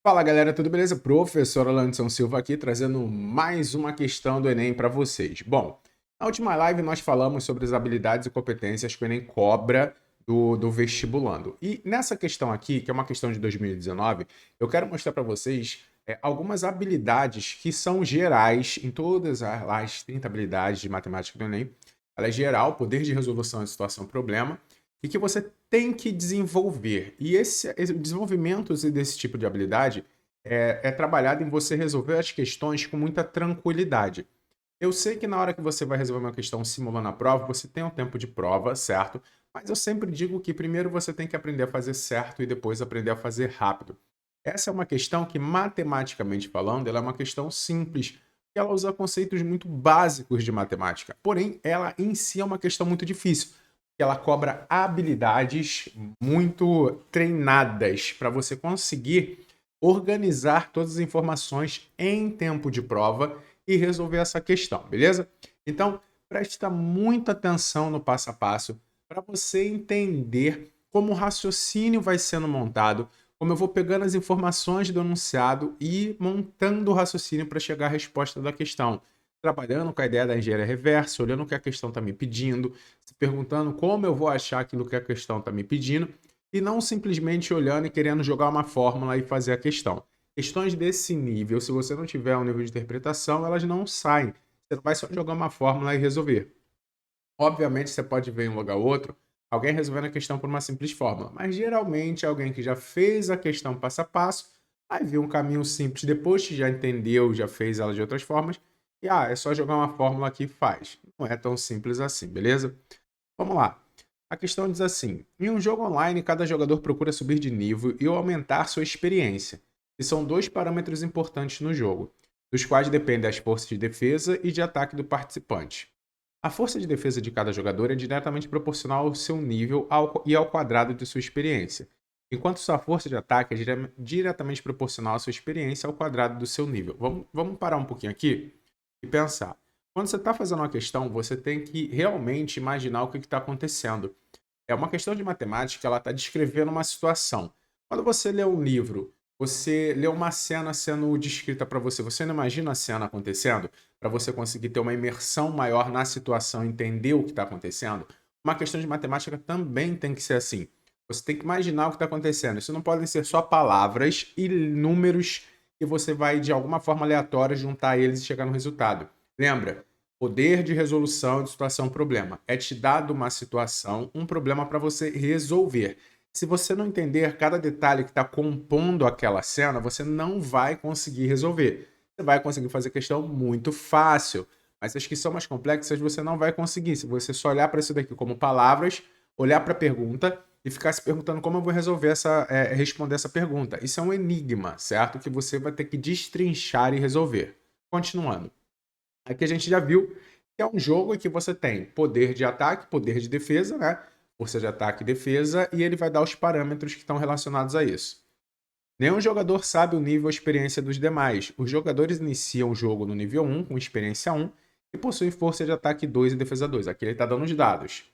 Fala galera, tudo beleza? Professor Alanson Silva aqui trazendo mais uma questão do Enem para vocês. Bom, na última live nós falamos sobre as habilidades e competências que o Enem cobra do vestibulando. E nessa questão aqui, que é uma questão de 2019, eu quero mostrar para vocês algumas habilidades que são gerais em todas as 30 habilidades de matemática do Enem. Ela é geral, poder de resolução de situação-problema, e que você tem que desenvolver. E esse desenvolvimento desse tipo de habilidade é trabalhado em você resolver as questões com muita tranquilidade. Eu sei que na hora que você vai resolver uma questão simulando a prova, você tem um tempo de prova, certo? Mas eu sempre digo que primeiro você tem que aprender a fazer certo e depois aprender a fazer rápido. Essa é uma questão que, matematicamente falando, ela é uma questão simples, porque ela usa conceitos muito básicos de matemática. Porém, ela em si é uma questão muito difícil, porque ela cobra habilidades muito treinadas para você conseguir organizar todas as informações em tempo de prova e resolver essa questão, beleza? Então, presta muita atenção no passo a passo para você entender como o raciocínio vai sendo montado, como eu vou pegando as informações do enunciado e montando o raciocínio para chegar à resposta da questão. Trabalhando com a ideia da engenharia reversa, olhando o que a questão está me pedindo, se perguntando como eu vou achar aquilo que a questão está me pedindo, e não simplesmente olhando e querendo jogar uma fórmula e fazer a questão. Questões desse nível, se você não tiver um nível de interpretação, elas não saem. Você não vai só jogar uma fórmula e resolver. Obviamente, você pode ver em um lugar ou outro alguém resolvendo a questão por uma simples fórmula, mas geralmente é alguém que já fez a questão passo a passo, aí viu um caminho simples depois que já entendeu, já fez ela de outras formas, e é só jogar uma fórmula aqui e faz. Não é tão simples assim, beleza? Vamos lá. A questão diz assim: em um jogo online, cada jogador procura subir de nível e aumentar sua experiência. E são dois parâmetros importantes no jogo, dos quais dependem as forças de defesa e de ataque do participante. A força de defesa de cada jogador é diretamente proporcional ao seu nível e ao quadrado de sua experiência, enquanto sua força de ataque é diretamente proporcional à sua experiência ao quadrado do seu nível. Vamos parar um pouquinho aqui e pensar. Quando você está fazendo uma questão, você tem que realmente imaginar o que está acontecendo. É uma questão de matemática, ela está descrevendo uma situação. Quando você lê um livro, você lê uma cena sendo descrita para você, você não imagina a cena acontecendo? Para você conseguir ter uma imersão maior na situação, entender o que está acontecendo? Uma questão de matemática também tem que ser assim. Você tem que imaginar o que está acontecendo. Isso não podem ser só palavras e números que você vai, de alguma forma aleatória, juntar eles e chegar no resultado. Lembra? Poder de resolução de situação-problema. É te dado uma situação, um problema para você resolver. Se você não entender cada detalhe que está compondo aquela cena, você não vai conseguir resolver. Você vai conseguir fazer questão muito fácil, mas as que são mais complexas você não vai conseguir. Se você só olhar para isso daqui como palavras, olhar para a pergunta e ficar se perguntando como eu vou resolver responder essa pergunta. Isso é um enigma, certo? Que você vai ter que destrinchar e resolver. Continuando. Aqui a gente já viu que é um jogo em que você tem poder de ataque, poder de defesa, né? Força de ataque e defesa, e ele vai dar os parâmetros que estão relacionados a isso. Nenhum jogador sabe o nível ou experiência dos demais. Os jogadores iniciam o jogo no nível 1, com experiência 1, e possuem força de ataque 2 e defesa 2. Aqui ele está dando os dados.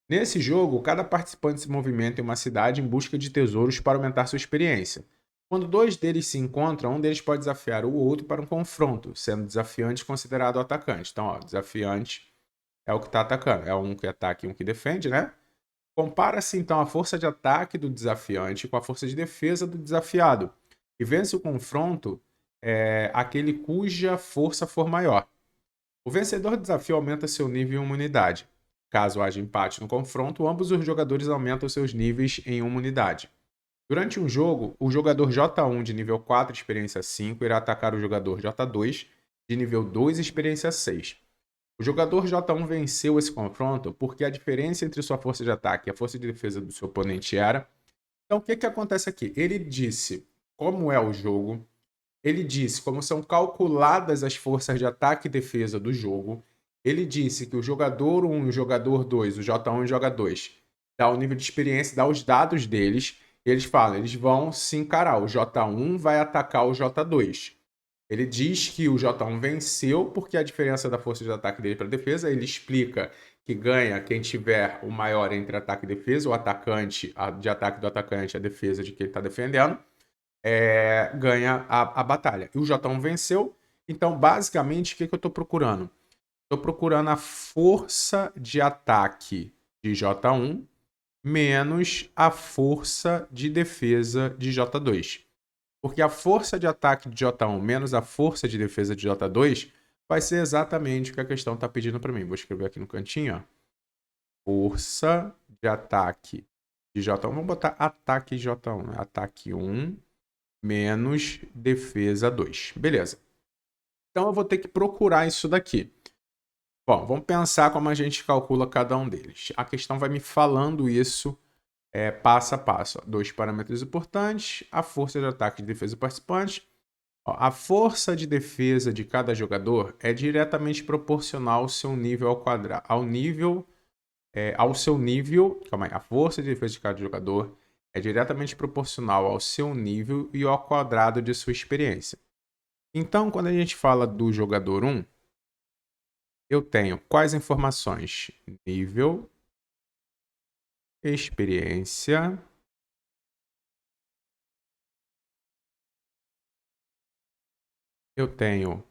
Nesse jogo, cada participante se movimenta em uma cidade em busca de tesouros para aumentar sua experiência. Quando dois deles se encontram, um deles pode desafiar o outro para um confronto, sendo desafiante considerado o atacante. Então, desafiante é o que está atacando. É um que ataca e um que defende, né? Compara-se então a força de ataque do desafiante com a força de defesa do desafiado. E vence o confronto aquele cuja força for maior. O vencedor do desafio aumenta seu nível em uma unidade. Caso haja empate no confronto, ambos os jogadores aumentam seus níveis em uma unidade. Durante um jogo, o jogador J1 de nível 4, experiência 5, irá atacar o jogador J2 de nível 2, experiência 6. O jogador J1 venceu esse confronto porque a diferença entre sua força de ataque e a força de defesa do seu oponente era. Então, o que acontece aqui? Ele disse como é o jogo, ele disse como são calculadas as forças de ataque e defesa do jogo. Ele disse que o jogador 1 e o jogador 2, o J1 e o J2, dá o nível de experiência, dá os dados deles. E eles falam, eles vão se encarar. O J1 vai atacar o J2. Ele diz que o J1 venceu porque a diferença da força de ataque dele para defesa, ele explica que ganha quem tiver o maior entre ataque e defesa, o atacante de ataque do atacante, a defesa de quem está defendendo. ganha a batalha. E o J1 venceu. Então, basicamente, o que eu estou procurando? Estou procurando a força de ataque de J1 menos a força de defesa de J2. Porque a força de ataque de J1 menos a força de defesa de J2 vai ser exatamente o que a questão está pedindo para mim. Vou escrever aqui no cantinho, ó. Força de ataque de J1. Vamos botar ataque J1, né? Ataque 1 menos defesa 2. Beleza. Então eu vou ter que procurar isso daqui. Bom, vamos pensar como a gente calcula cada um deles. A questão vai me falando isso passo a passo. Ó. 2 parâmetros importantes, a força de ataque e defesa do participante. Ó, a força de defesa de cada jogador é diretamente proporcional ao seu nível ao quadrado. Ao seu nível. Calma aí. A força de defesa de cada jogador é diretamente proporcional ao seu nível e ao quadrado de sua experiência. Então, quando a gente fala do jogador 1, eu tenho quais informações? Nível, experiência, eu tenho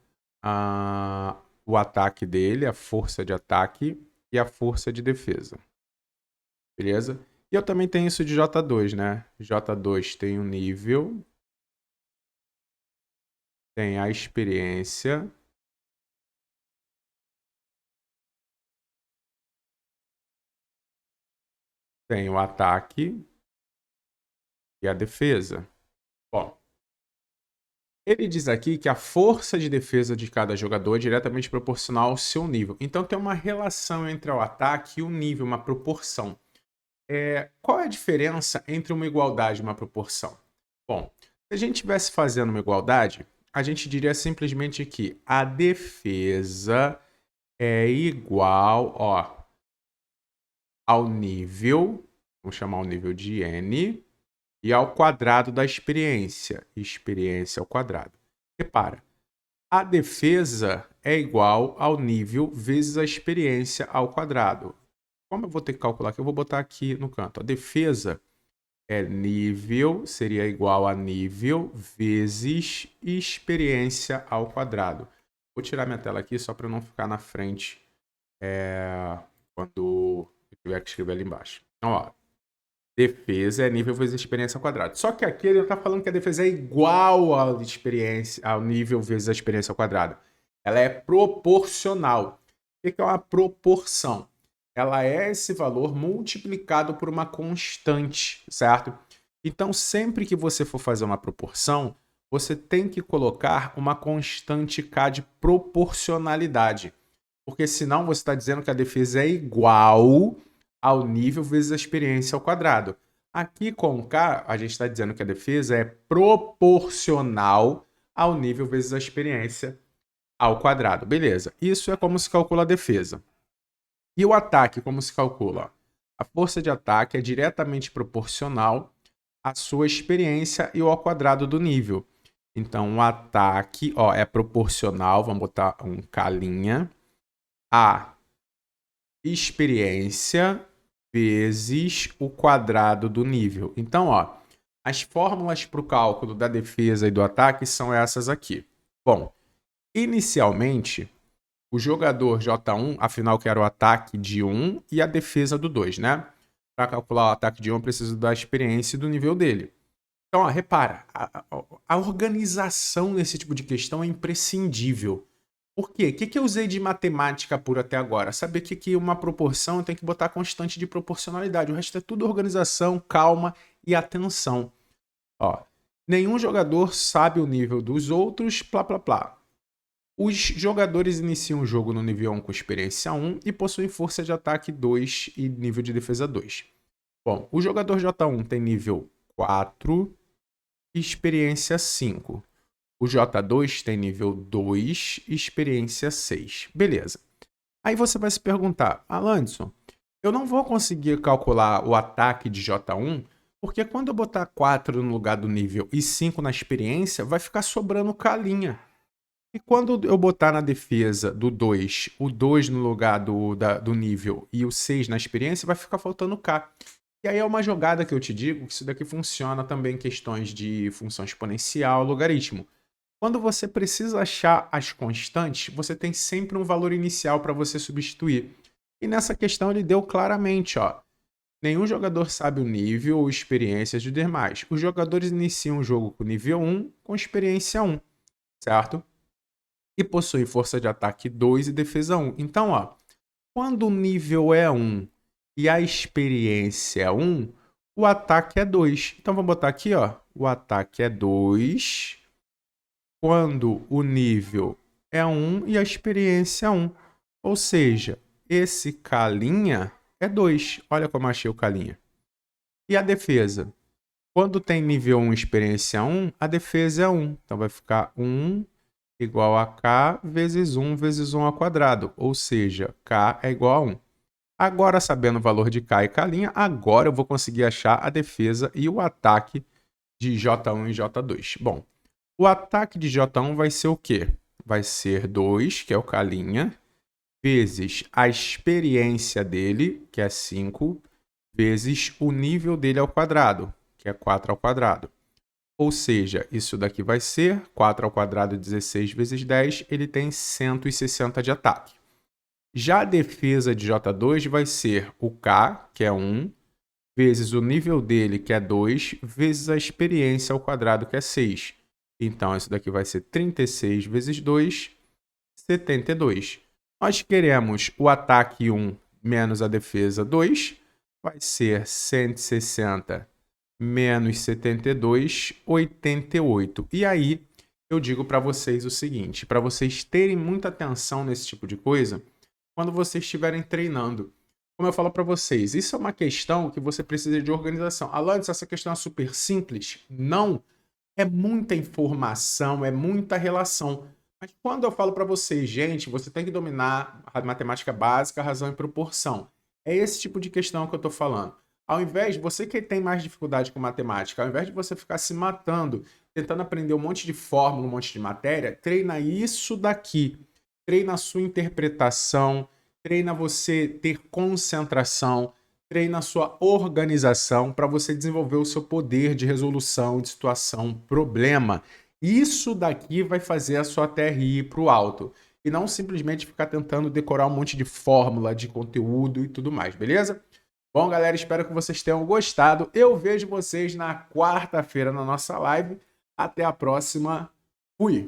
o ataque dele, a força de ataque e a força de defesa. Beleza? E eu também tenho isso de J2, né? J2 tem o nível, tem a experiência, tem o ataque e a defesa. Bom, ele diz aqui que a força de defesa de cada jogador é diretamente proporcional ao seu nível. Então tem uma relação entre o ataque e o nível, uma proporção. Qual é a diferença entre uma igualdade e uma proporção? Bom, se a gente estivesse fazendo uma igualdade, a gente diria simplesmente que a defesa é igual, ó, ao nível, vamos chamar o nível de N, e ao quadrado da experiência. Experiência ao quadrado. Repara, a defesa é igual ao nível vezes a experiência ao quadrado. Como eu vou ter que calcular aqui? Eu vou botar aqui no canto. A defesa é nível, seria igual a nível vezes experiência ao quadrado. Vou tirar minha tela aqui só para não ficar na frente quando eu tiver que escrever ali embaixo. Então, ó, defesa é nível vezes experiência ao quadrado. Só que aqui ele está falando que a defesa é igual à experiência, ao nível vezes a experiência ao quadrado. Ela é proporcional. O que é uma proporção? Ela é esse valor multiplicado por uma constante, certo? Então, sempre que você for fazer uma proporção, você tem que colocar uma constante K de proporcionalidade. Porque senão você está dizendo que a defesa é igual ao nível vezes a experiência ao quadrado. Aqui com K, a gente está dizendo que a defesa é proporcional ao nível vezes a experiência ao quadrado. Beleza. Isso é como se calcula a defesa. E o ataque, como se calcula? A força de ataque é diretamente proporcional à sua experiência e ao quadrado do nível. Então, o ataque é proporcional, vamos botar um K', a experiência vezes o quadrado do nível. Então, as fórmulas para o cálculo da defesa e do ataque são essas aqui. Bom, inicialmente, o jogador J1, afinal que era o ataque de 1 e a defesa do 2, né? Para calcular o ataque de 1, eu preciso da experiência e do nível dele. Então, repara, a organização nesse tipo de questão é imprescindível. Por quê? O que eu usei de matemática pura até agora? Saber que uma proporção tem que botar constante de proporcionalidade. O resto é tudo organização, calma e atenção. Nenhum jogador sabe o nível dos outros, plá, plá, plá. Os jogadores iniciam o jogo no nível 1 com experiência 1 e possuem força de ataque 2 e nível de defesa 2. Bom, o jogador J1 tem nível 4 e experiência 5. O J2 tem nível 2 e experiência 6. Beleza. Aí você vai se perguntar, Alanson, eu não vou conseguir calcular o ataque de J1 porque quando eu botar 4 no lugar do nível e 5 na experiência, vai ficar sobrando K'. E quando eu botar na defesa do 2, o 2 no lugar do nível e o 6 na experiência, vai ficar faltando K. E aí é uma jogada que eu te digo que isso daqui funciona também em questões de função exponencial, logaritmo. Quando você precisa achar as constantes, você tem sempre um valor inicial para você substituir. E nessa questão ele deu claramente, ó. Nenhum jogador sabe o nível ou experiência dos demais. Os jogadores iniciam o jogo com nível 1, com experiência 1, certo? E possuem força de ataque 2 e defesa 1. Então, ó, quando o nível é 1 e a experiência é 1, o ataque é 2. Então, vamos botar aqui, ó. O ataque é 2 quando o nível é 1 e a experiência é 1. Ou seja, esse calinha é 2. Olha como eu achei o calinha. E a defesa? Quando tem nível 1 e experiência 1, a defesa é 1. Então vai ficar 1 igual a K vezes 1 ao quadrado. Ou seja, K é igual a 1. Agora, sabendo o valor de K e K', agora eu vou conseguir achar a defesa e o ataque de J1 e J2. Bom, o ataque de J1 vai ser o quê? Vai ser 2, que é o K', vezes a experiência dele, que é 5, vezes o nível dele ao quadrado, que é 4 ao quadrado. Ou seja, isso daqui vai ser 4 ao quadrado, 16 vezes 10, ele tem 160 de ataque. Já a defesa de J2 vai ser o K, que é 1, vezes o nível dele, que é 2, vezes a experiência ao quadrado, que é 6. Então, isso daqui vai ser 36 vezes 2, 72. Nós queremos o ataque 1 menos a defesa 2, vai ser 160 menos 72, 88. E aí, eu digo para vocês o seguinte, para vocês terem muita atenção nesse tipo de coisa, quando vocês estiverem treinando. Como eu falo para vocês, isso é uma questão que você precisa de organização. Alanis, essa questão é super simples? Não. É muita informação, é muita relação. Mas quando eu falo para vocês, gente, você tem que dominar a matemática básica, a razão e proporção. É esse tipo de questão que eu estou falando. Ao invés, você que tem mais dificuldade com matemática, ao invés de você ficar se matando, tentando aprender um monte de fórmula, um monte de matéria, treina isso daqui. Treina a sua interpretação, treina você ter concentração, treina a sua organização para você desenvolver o seu poder de resolução de situação, problema. Isso daqui vai fazer a sua TRI ir para o alto. E não simplesmente ficar tentando decorar um monte de fórmula, de conteúdo e tudo mais, beleza? Bom, galera, espero que vocês tenham gostado. Eu vejo vocês na quarta-feira na nossa live. Até a próxima. Fui!